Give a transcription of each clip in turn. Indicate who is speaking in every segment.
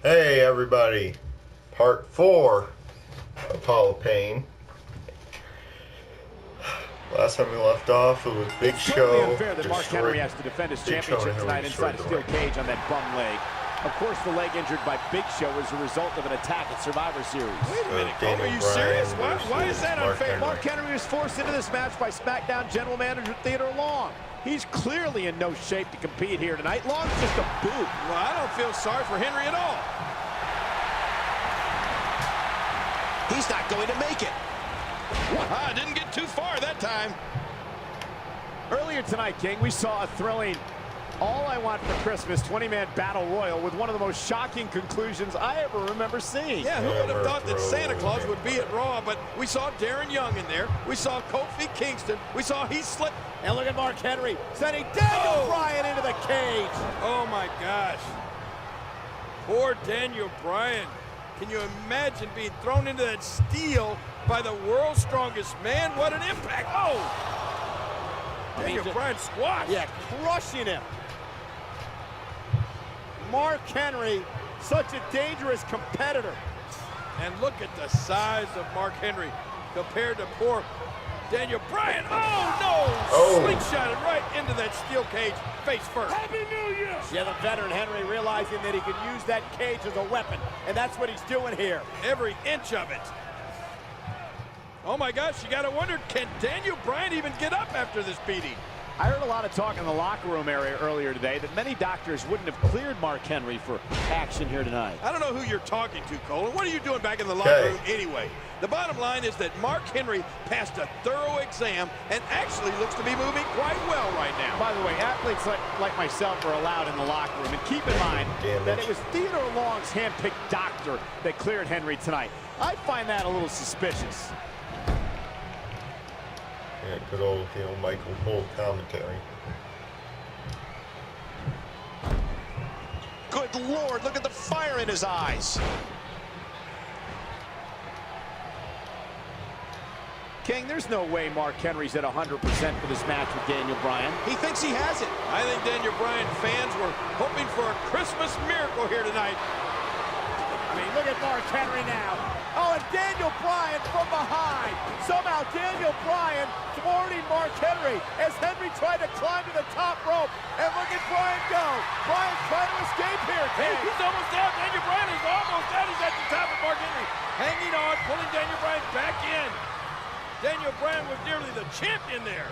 Speaker 1: Hey everybody, part 4 of Hall of Pain. Last time we left off, it was Big
Speaker 2: It's
Speaker 1: Show.
Speaker 2: totally unfair that Mark Henry has to defend his championship tonight inside a steel cage on that bum leg. Of course, the leg injured by Big Show was a result of an attack at Survivor Series.
Speaker 3: Wait a minute, Cole, are you serious? Why is that unfair?
Speaker 2: Mark Henry was forced into this match by SmackDown General Manager Theodore Long. He's clearly in no shape to compete here tonight. Long's just a boot.
Speaker 3: Well, I don't feel sorry for Henry at all.
Speaker 4: He's not going to make it.
Speaker 3: I didn't get too far that time.
Speaker 2: Earlier tonight, King, we saw a thrilling All I Want for Christmas 20-man battle royal with one of the most shocking conclusions I ever remember seeing.
Speaker 3: Yeah, who would have thought that Santa Claus would be at Raw, but we saw Darren Young in there. We saw Kofi Kingston. We saw Heath Slater.
Speaker 2: And look at Mark Henry sending Daniel Bryan into the cage.
Speaker 3: Oh, my gosh. Poor Daniel Bryan. Can you imagine being thrown into that steel by the world's strongest man? What an impact. Oh! Daniel Bryan squashed.
Speaker 2: Yeah, crushing him. Mark Henry, such a dangerous competitor.
Speaker 3: And look at the size of Mark Henry compared to poor Daniel Bryan. Oh, no!
Speaker 1: Oh.
Speaker 3: Slingshotted right into that steel cage, face first.
Speaker 2: Happy New Year! Yeah, the veteran Henry realizing that he could use that cage as a weapon, and that's what he's doing here.
Speaker 3: Every inch of it. Oh, my gosh, you got to wonder, can Daniel Bryan even get up after this beating?
Speaker 2: I heard a lot of talk in the locker room area earlier today that many doctors wouldn't have cleared Mark Henry for action here tonight.
Speaker 3: I don't know who you're talking to, Cole, and what are you doing back in the locker room anyway? The bottom line is that Mark Henry passed a thorough exam and actually looks to be moving quite well right now.
Speaker 2: By the way, athletes like myself are allowed in the locker room, and keep in mind that it was Theodore Long's hand-picked doctor that cleared Henry tonight. I find that a little suspicious.
Speaker 1: Yeah, good old Michael Cole commentary.
Speaker 4: Good Lord, look at the fire in his eyes.
Speaker 2: King, there's no way Mark Henry's at 100% for this match with Daniel Bryan.
Speaker 4: He thinks he has it.
Speaker 3: I think Daniel Bryan fans were hoping for a Christmas miracle here tonight.
Speaker 2: I mean, look at Mark Henry now. Oh, and Daniel Bryan from behind. Somehow Daniel Bryan thwarting Mark Henry as Henry tried to climb to the top rope. And look at Bryan go. Bryan trying to escape here.
Speaker 3: Hey, he's almost out. Daniel Bryan is almost out. He's at the top of Mark Henry. Hanging on, pulling Daniel Bryan back in. Daniel Bryan was nearly the champion there.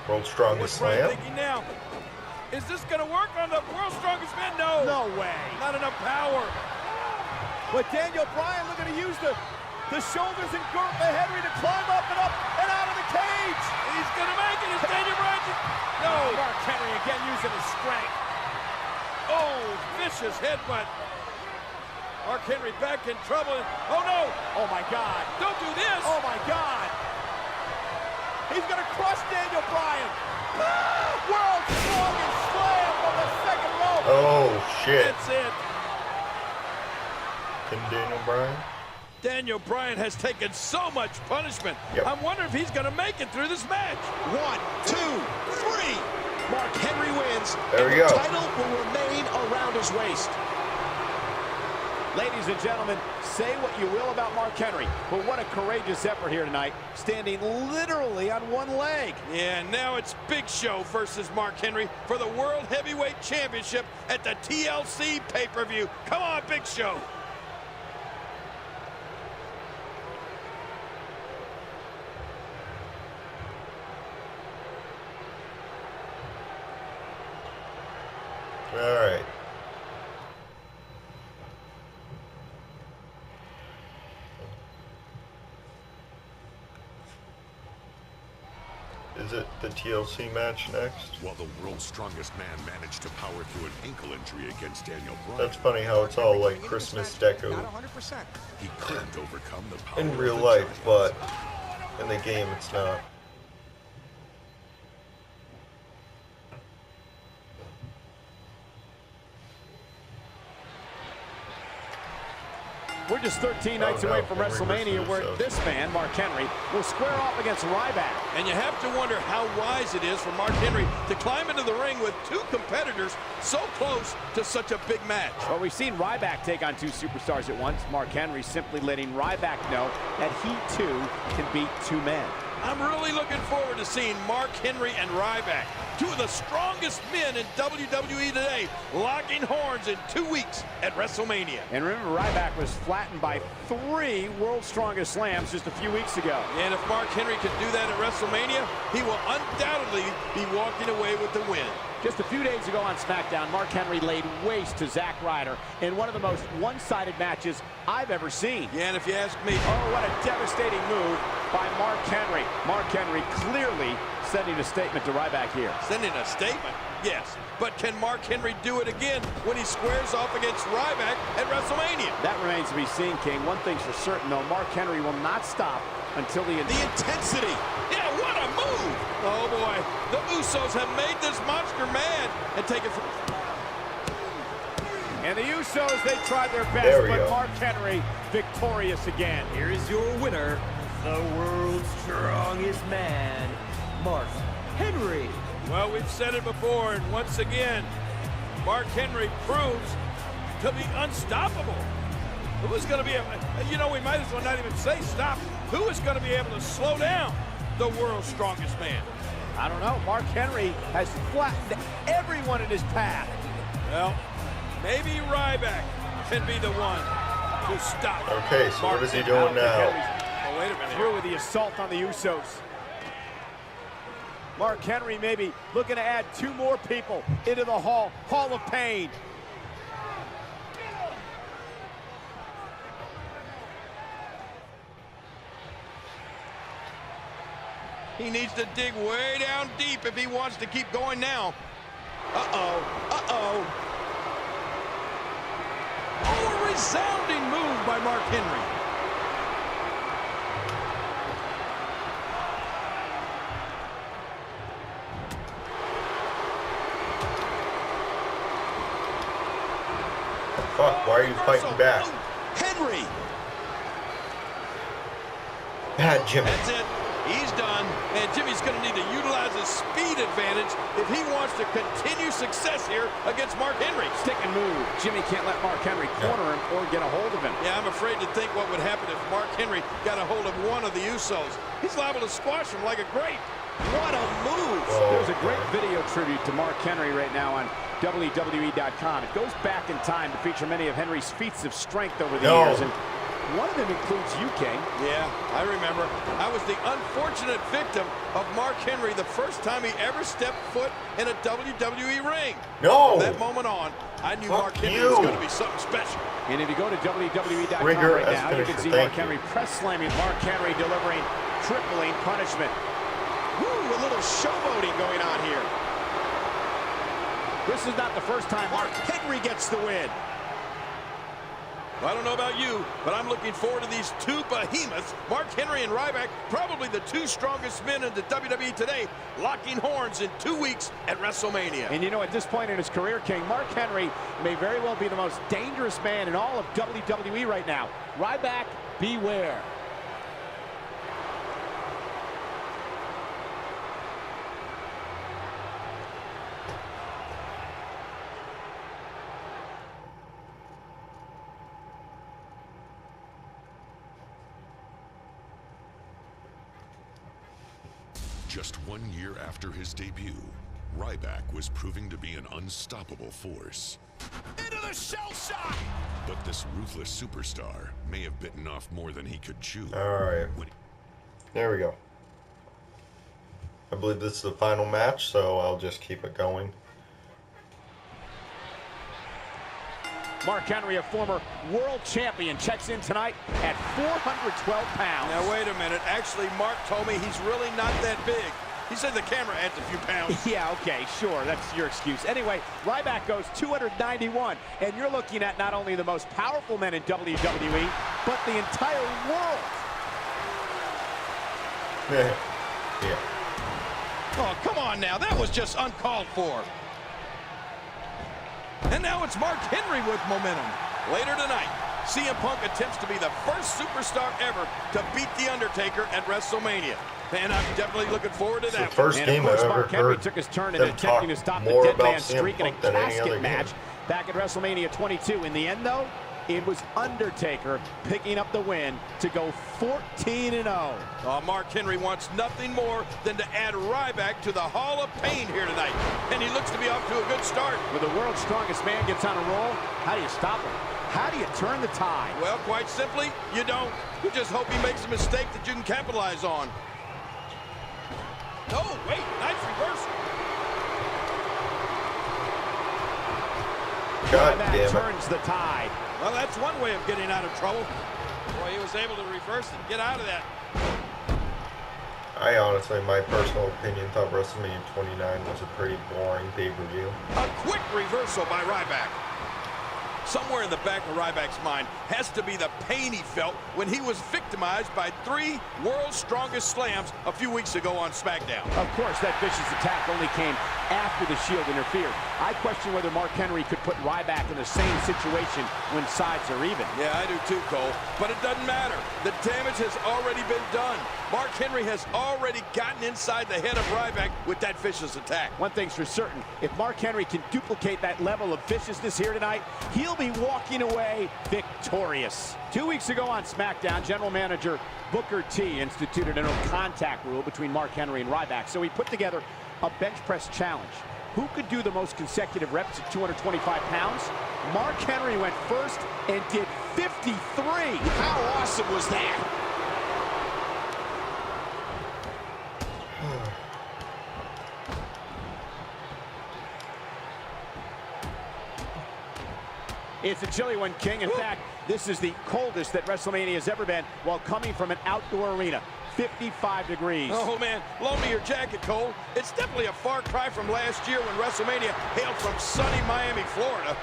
Speaker 1: World's Strongest
Speaker 3: What's Bryan
Speaker 1: Slam.
Speaker 3: thinking now? Is this going to work on the World's Strongest Man? No.
Speaker 2: No way.
Speaker 3: Not enough power.
Speaker 2: But Daniel Bryan looking to use the shoulders and girth of Henry to climb up and out of the cage.
Speaker 3: He's going to make it. Is Daniel Bryan? No.
Speaker 2: Mark Henry again using his strength.
Speaker 3: Oh, vicious headbutt. Mark Henry back in trouble. Oh, no.
Speaker 2: Oh, my God.
Speaker 3: Don't do this.
Speaker 2: Oh, my God. He's going to crush Daniel Bryan. World's strongest slam from the second rope.
Speaker 1: Oh, shit.
Speaker 3: That's it.
Speaker 1: Can Daniel Bryan?
Speaker 3: Daniel Bryan has taken so much punishment.
Speaker 1: Yep.
Speaker 3: I'm wondering if he's going to make it through this match.
Speaker 4: 1, 2, 3. Mark Henry wins.
Speaker 1: There we
Speaker 4: and
Speaker 1: go.
Speaker 4: The title will remain around his waist.
Speaker 2: Ladies and gentlemen, say what you will about Mark Henry, but what a courageous effort here tonight, standing literally on one leg.
Speaker 3: Yeah, now it's Big Show versus Mark Henry for the World Heavyweight Championship at the TLC pay-per-view. Come on, Big Show.
Speaker 1: All right. Is it the TLC match next?
Speaker 5: While the world's strongest man managed to power through an ankle injury against Daniel Bryan,
Speaker 1: That's funny how it's all like Christmas deco
Speaker 5: he couldn't overcome the power
Speaker 1: in
Speaker 5: of
Speaker 1: real
Speaker 5: the
Speaker 1: life,
Speaker 5: giant.
Speaker 1: but in the game it's not.
Speaker 2: We're just 13 nights away from WrestleMania, where this man, Mark Henry, will square off against Ryback.
Speaker 3: And you have to wonder how wise it is for Mark Henry to climb into the ring with two competitors so close to such a big match.
Speaker 2: Well, we've seen Ryback take on two superstars at once. Mark Henry simply letting Ryback know that he, too, can beat two men.
Speaker 3: I'm really looking forward to seeing Mark Henry and Ryback, two of the strongest men in WWE today, locking horns in 2 weeks at WrestleMania.
Speaker 2: And remember, Ryback was flattened by 3 World's Strongest Slams just a few weeks ago.
Speaker 3: And if Mark Henry can do that at WrestleMania, he will undoubtedly be walking away with the win.
Speaker 2: Just a few days ago on SmackDown, Mark Henry laid waste to Zack Ryder in one of the most one-sided matches I've ever seen.
Speaker 3: Yeah, and if you ask me...
Speaker 2: Oh, what a devastating move by Mark Henry. Mark Henry clearly sending a statement to Ryback here.
Speaker 3: Sending a statement? Yes. But can Mark Henry do it again when he squares off against Ryback at WrestleMania?
Speaker 2: That remains to be seen, King. One thing's for certain, though. Mark Henry will not stop until the
Speaker 4: intensity.
Speaker 3: Yeah, what a move. Oh, boy. The Usos have made this monster mad and taken from...
Speaker 2: And the Usos, they tried their best, but Mark Henry victorious again.
Speaker 6: Here is your winner, the world's strongest man, Mark Henry.
Speaker 3: Well, we've said it before, and once again, Mark Henry proves to be unstoppable. Who is going to be able to, you know, we might as well not even say stop. Who is going to be able to slow down the world's strongest man?
Speaker 2: I don't know. Mark Henry has flattened everyone in his path.
Speaker 3: Well, maybe Ryback can be the one to stop.
Speaker 1: Okay, so what is he doing now?
Speaker 3: Oh, wait a minute.
Speaker 2: Through with the assault on the Usos. Mark Henry maybe looking to add 2 more people into the Hall of Pain.
Speaker 3: He needs to dig way down deep if he wants to keep going now. Uh-oh, uh-oh. Oh, a resounding move by Mark Henry.
Speaker 1: Fuck, why are you fighting back?
Speaker 3: Henry.
Speaker 1: Bad Jimmy.
Speaker 3: That's it. He's done. And Jimmy's going to need to utilize his speed advantage if he wants to continue success here against Mark Henry.
Speaker 2: Stick and move. Jimmy can't let Mark Henry corner him or get a hold of him.
Speaker 3: Yeah, I'm afraid to think what would happen if Mark Henry got a hold of one of the Usos. He's liable to squash him like a grape. What a move.
Speaker 2: There's a great video tribute to Mark Henry right now on WWE.com. It goes back in time to feature many of Henry's feats of strength over the years, and one of them includes you, King.
Speaker 3: Yeah, I remember. I was the unfortunate victim of Mark Henry the first time he ever stepped foot in a WWE ring.
Speaker 1: No!
Speaker 3: From that moment on, I knew Mark Henry was going to be something special.
Speaker 2: And if you go to WWE.com right now, you can see Mark Henry press slamming Mark Henry, delivering crippling punishment.
Speaker 4: Woo, a little showboating going on here.
Speaker 2: This is not the first time
Speaker 4: Mark Henry gets the win.
Speaker 3: I don't know about you, but I'm looking forward to these two behemoths, Mark Henry and Ryback, probably the 2 strongest men in the WWE today, locking horns in 2 weeks at WrestleMania.
Speaker 2: And you know, at this point in his career, King, Mark Henry may very well be the most dangerous man in all of WWE right now. Ryback, beware.
Speaker 5: Just 1 year after his debut, Ryback was proving to be an unstoppable force.
Speaker 4: Into the shell shock!
Speaker 5: But this ruthless superstar may have bitten off more than he could chew.
Speaker 1: Alright. There we go. I believe this is the final match, so I'll just keep it going.
Speaker 2: Mark Henry, a former world champion, checks in tonight at 412 pounds.
Speaker 3: Now, wait a minute. Actually, Mark told me he's really not that big. He said the camera adds a few pounds.
Speaker 2: Yeah, okay, sure. That's your excuse. Anyway, Ryback goes 291, and you're looking at not only the most powerful men in WWE, but the entire world.
Speaker 1: Yeah.
Speaker 3: Oh, come on now. That was just uncalled for. And now it's Mark Henry with momentum. Later tonight, CM Punk attempts to be the first superstar ever to beat The Undertaker at WrestleMania. And I'm definitely looking forward to that.
Speaker 1: The first game I ever
Speaker 2: Mark Henry
Speaker 1: heard
Speaker 2: took his turn in
Speaker 1: them
Speaker 2: attempting to
Speaker 1: talk
Speaker 2: stop the
Speaker 1: more
Speaker 2: dead
Speaker 1: about
Speaker 2: man
Speaker 1: CM
Speaker 2: streak in a
Speaker 1: Punk than any other
Speaker 2: casket match
Speaker 1: game.
Speaker 2: back at WrestleMania 22. In the end, though, it was Undertaker picking up the win to go 14-0.
Speaker 3: Mark Henry wants nothing more than to add Ryback to the Hall of Pain here tonight. And he looks to be off to a good start.
Speaker 2: When the world's strongest man gets on a roll, how do you stop him? How do you turn the tide?
Speaker 3: Well, quite simply, you don't. You just hope he makes a mistake that you can capitalize on. Oh, wait, nice reversal.
Speaker 1: God
Speaker 2: Ryback
Speaker 1: damn it.
Speaker 2: turns the tide.
Speaker 3: Well, that's one way of getting out of trouble. Boy, he was able to reverse and get out of that.
Speaker 1: I honestly, my personal opinion, thought WrestleMania 29 was a pretty boring pay-per-view.
Speaker 3: A quick reversal by Ryback. Somewhere in the back of Ryback's mind has to be the pain he felt when he was victimized by 3 world's strongest slams a few weeks ago on SmackDown.
Speaker 2: Of course, that vicious attack only came after the Shield interfered. I question whether Mark Henry could put Ryback in the same situation when sides are even.
Speaker 3: Yeah, I do too, Cole. But it doesn't matter. The damage has already been done. Mark Henry has already gotten inside the head of Ryback with that vicious attack.
Speaker 2: One thing's for certain, if Mark Henry can duplicate that level of viciousness here tonight, he'll be walking away victorious. 2 weeks ago on SmackDown, General Manager Booker T instituted a no-contact rule between Mark Henry and Ryback, so he put together a bench press challenge. Who could do the most consecutive reps at 225 pounds? Mark Henry went first and did 53.
Speaker 4: How awesome was that?
Speaker 2: It's a chilly one, King. In fact, this is the coldest that WrestleMania has ever been while coming from an outdoor arena. 55 degrees.
Speaker 3: Oh, man, loan me your jacket, Cole. It's definitely a far cry from last year when WrestleMania hailed from sunny Miami, Florida.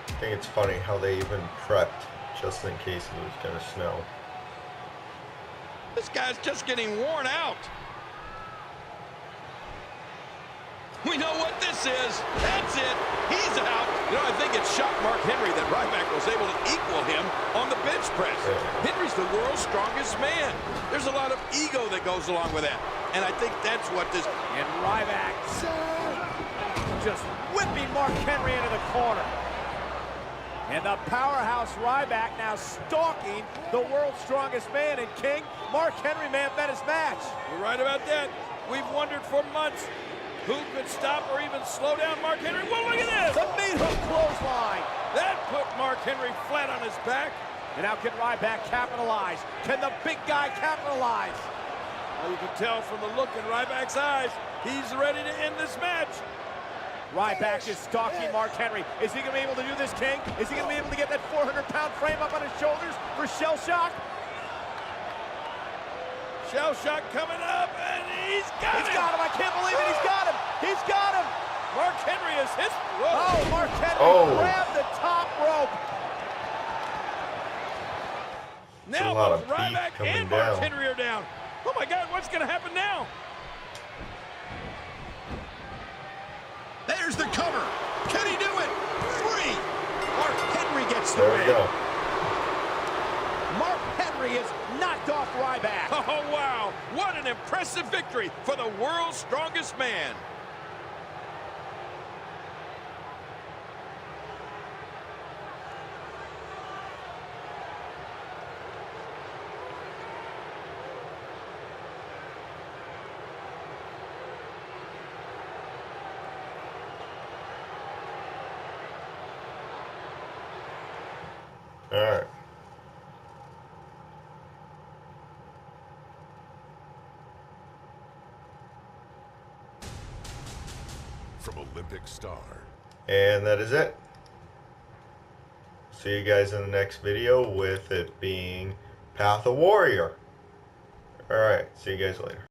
Speaker 1: I think it's funny how they even prepped just in case it was going to snow.
Speaker 3: This guy's just getting worn out. We know what this is. That's it. He's out. You know, I think it shocked Mark Henry that Ryback was able to equal him on the bench press. Henry's the world's strongest man. There's a lot of ego that goes along with that. And I think that's what this...
Speaker 2: And Ryback just whipping Mark Henry into the corner. And the powerhouse Ryback now stalking the world's strongest man. And King, Mark Henry may have met his match.
Speaker 3: You're right about that. We've wondered for months who could stop or even slow down Mark Henry. Well, look at this!
Speaker 2: The meat hook clothesline.
Speaker 3: That put Mark Henry flat on his back.
Speaker 2: And now can Ryback capitalize? Can the big guy capitalize?
Speaker 3: Well, you can tell from the look in Ryback's eyes, he's ready to end this match.
Speaker 2: Ryback is stalking Mark Henry. Is he going to be able to do this, King? Is he going to be able to get that 400-pound frame up on his shoulders for shell shock?
Speaker 3: Shell shock coming up, and he's got him.
Speaker 2: He's got him. I can't believe it. He's got him. He's got him.
Speaker 3: Mark Henry is his. Whoa.
Speaker 2: Oh, Mark Henry grabbed the top rope.
Speaker 3: Now both Ryback and Mark Henry are down. Oh my God, what's going to happen now?
Speaker 4: There's the cover. Can he do it? 3. Mark Henry gets the
Speaker 1: There
Speaker 4: win.
Speaker 1: we go.
Speaker 2: Mark Henry is knocked off Ryback.
Speaker 3: Oh, wow. What an impressive victory for the world's strongest man.
Speaker 1: All right.
Speaker 5: From Olympic star.
Speaker 1: And that is it. See you guys in the next video with it being Path of Warrior. Alright, see you guys later.